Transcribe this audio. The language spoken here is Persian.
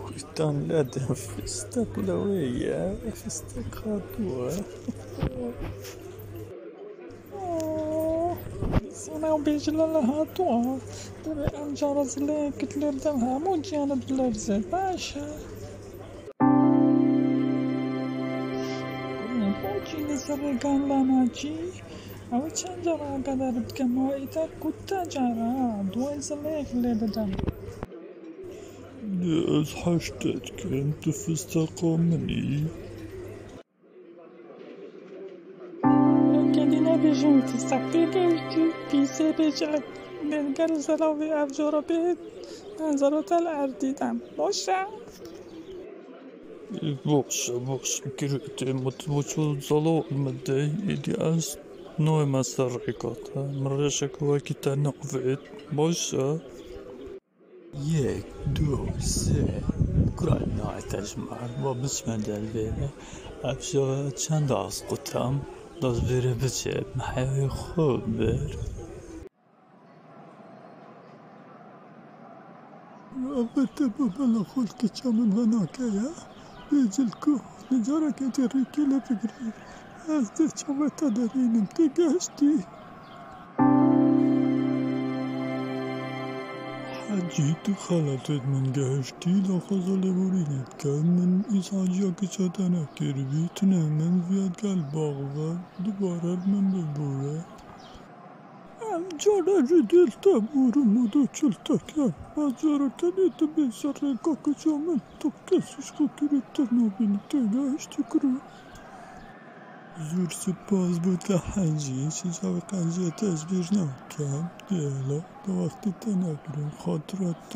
خوشتان لدم فستق لوية فستق خاطوة سنة وبيجلا لها طوة دابا أنجرز لي كتلر دمها موجيانا بلرزة باشا موجي لسرقان لاناجي أو تشانجرا قدرت كما إذا كنت جارا دويز ليك لددم از حشتت كنت فستقا مني كدينا بيجم تستقبل بيسي بيجلك نلقى زلاوي أفجر بيت نظرت الأرديدم باشا باش كريتي متبوشو زلو المدي إدي أس نوع ما سرقات مرشك وكتا نقفت باشا يك دو سه قرأنا تجمع وبسم دلبيرة أفجر چند از قطم داز بيرة بچه محيوي خوب بير أبدا بابا خلق كامل هناكيا بيجلكو نجارك تريكي لفكري أزدي كما تدرين انتي قاشتي حجيت خلطت من قاشتي لخزل بورينت كان من إزعاجيك شتنا كربيتنا من فيات قلباغ دوباره من ببوره جارا جديل تابورم و دو چلتکم بجارا کنید بسر کاک جامن تو کسیش خاکیرت تنابینی تگهشتی کرو زور سپاس بود که حنجی چیزا به قنجه تزبیر نکم دیلا دو وقتی تنگرم خاطرات